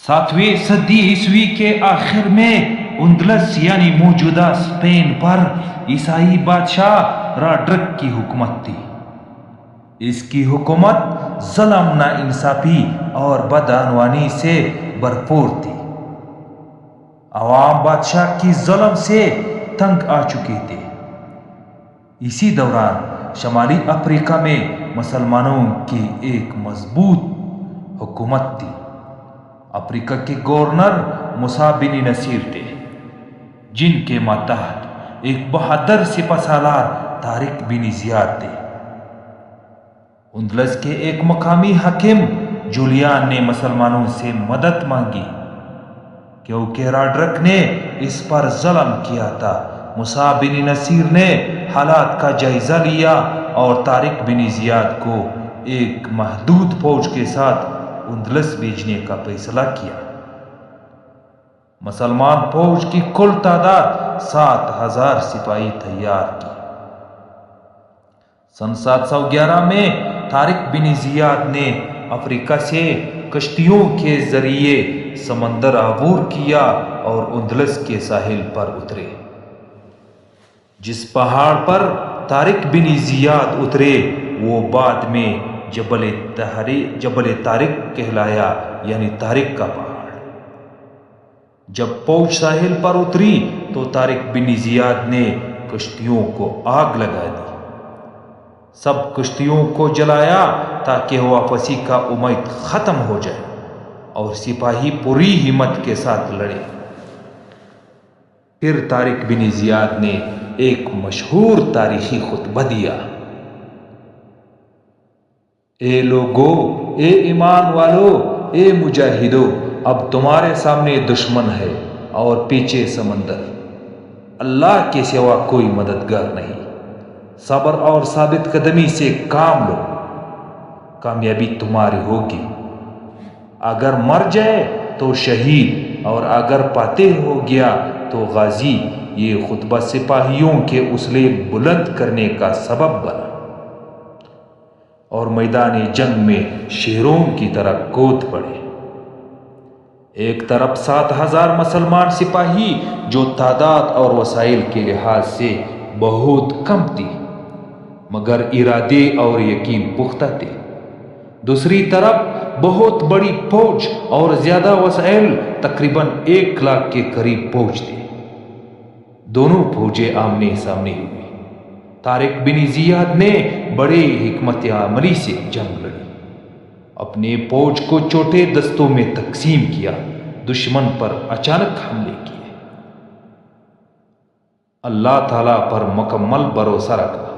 ساتویں صدی عیسوی کے آخر میں اندلس یعنی موجودہ اسپین پر عیسائی بادشاہ راڈرک کی حکومت تھی۔ اس کی حکومت ظلم، ناانصافی اور بدعنوانی سے بھرپور تھی۔ عوام بادشاہ کی ظلم سے تنگ آ چکے تھے۔ اسی دوران شمالی افریقہ میں مسلمانوں کی ایک مضبوط حکومت تھی۔ افریقہ کے گورنر موسیٰ بن نصیر تھے، جن کے ماتحت ایک بہادر سپہ سالار طارق بن زیاد تھے۔ اندلس کے ایک مقامی حاکم جولیان نے مسلمانوں سے مدد مانگی، کیونکہ راڈرک نے اس پر ظلم کیا تھا۔ موسیٰ بن نصیر نے حالات کا جائزہ لیا اور طارق بن زیاد کو ایک محدود فوج کے ساتھ اندلس بھیجنے کا فیصلہ کیا۔ مسلمان فوج کی کل تعداد 7,000 سپاہی تیار کی۔ سن 711 میں طارق بن زیاد نے افریقہ سے کشتیوں کے ذریعے سمندر عبور کیا اور اندلس کے ساحل پر اترے۔ جس پہاڑ پر طارق بن زیاد اترے وہ بعد میں جبل طارق کہلایا، یعنی طارق کا پہاڑ۔ جب فوج ساحل پر اتری تو طارق بن زیاد نے کشتیوں کو آگ لگا دی، سب کشتیوں کو جلایا تاکہ واپسی کا امید ختم ہو جائے اور سپاہی پوری ہمت کے ساتھ لڑے۔ پھر طارق بن زیاد نے ایک مشہور تاریخی خطبہ دیا: اے لوگو، اے ایمان والو، اے مجاہدو، اب تمہارے سامنے دشمن ہے اور پیچھے سمندر، اللہ کے سوا کوئی مددگار نہیں۔ صبر اور ثابت قدمی سے کام لو، کامیابی تمہاری ہوگی۔ اگر مر جائے تو شہید اور اگر فاتح ہو گیا تو غازی۔ یہ خطبہ سپاہیوں کے حوصلے بلند کرنے کا سبب بنا اور میدان جنگ میں شیروں کی طرح کود پڑے۔ ایک طرف 7,000 مسلمان سپاہی جو تعداد اور وسائل کے لحاظ سے بہت کم تھی، مگر ارادے اور یقین پختہ تھے۔ دوسری طرف بہت بڑی فوج اور زیادہ وسائل، تقریباً 1 لاکھ کے قریب فوج تھی۔ دونوں فوجیں آمنے سامنے ہوئی۔ طارق بن زیاد نے بڑے حکمت عملی سے جنگ لڑی، اپنے فوج کو چھوٹے دستوں میں تقسیم کیا، دشمن پر اچانک حملے کیے، اللہ تعالیٰ پر مکمل بھروسہ رکھا۔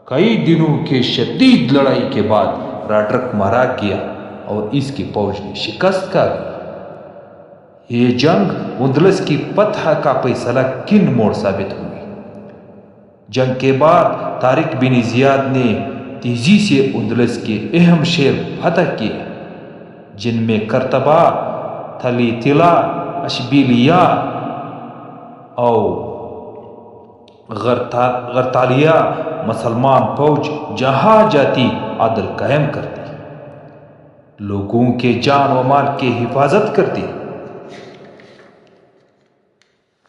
کئی دنوں کے شدید لڑائی کے بعد راڈرک مارا گیا اور اس کی فوج نے شکست کھا گئی۔ یہ جنگ اندلس کی فتح کا فیصلہ کن موڑ ثابت ہوئی۔ جنگ کے بعد طارق بن زیاد نے تیزی سے اندلس کے اہم شہر فتح کیے، جن میں قرطبہ، تھلیتلا، اشبیلیہ اور غرطالیہ۔ مسلمان فوج جہاں جاتی عدل قائم کرتی، لوگوں کے جان و مال کی حفاظت کرتی،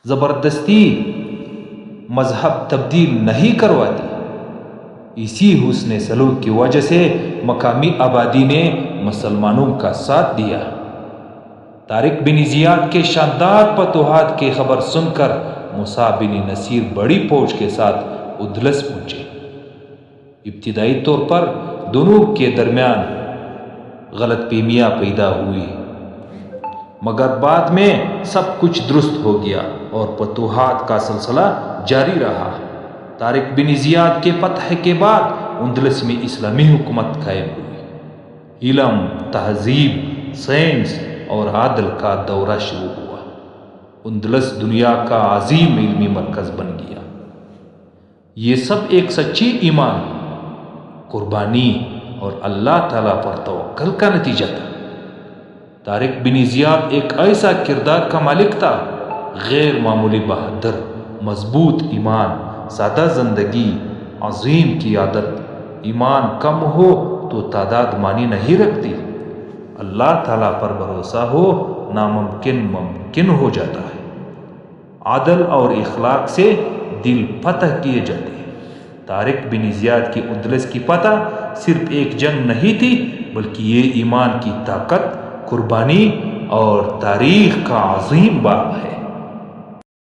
زبردستی مذہب تبدیل نہیں کرواتی۔ اسی حسن سلوک کی وجہ سے مقامی آبادی نے مسلمانوں کا ساتھ دیا۔ طارق بن زیاد کے شاندار فتوحات کی خبر سن کر موسیٰ بن نصیر بڑی فوج کے ساتھ اندلس پہنچے۔ ابتدائی طور پر دونوں کے درمیان غلط فہمیاں پیدا ہوئی، مگر بعد میں سب کچھ درست ہو گیا اور فتوحات کا سلسلہ جاری رہا۔ طارق بن زیاد کے فتح کے بعد اندلس میں اسلامی حکومت قائم ہوئی۔ علم، تہذیب، سائنس اور عدل کا دورہ شروع ہوا۔ اندلس دنیا کا عظیم علمی مرکز بن گیا۔ یہ سب ایک سچی ایمان، قربانی اور اللہ تعالیٰ پر توکل کا نتیجہ تھا۔ طارق بن زیاد ایک ایسا کردار کا مالک تھا، غیر معمولی بہادر، مضبوط ایمان، سادہ زندگی، عظیم قیادت۔ ایمان کم ہو تو تعداد معنی نہیں رکھتی، اللہ تعالیٰ پر بھروسہ ہو ناممکن ممکن ہو جاتا ہے۔ عدل اور اخلاق سے دل فتح کیے جاتے ہیں۔ طارق بن زیاد کی اندلس کی فتح صرف ایک جنگ نہیں تھی، بلکہ یہ ایمان کی طاقت، قربانی اور تاریخ کا عظیم باب ہے۔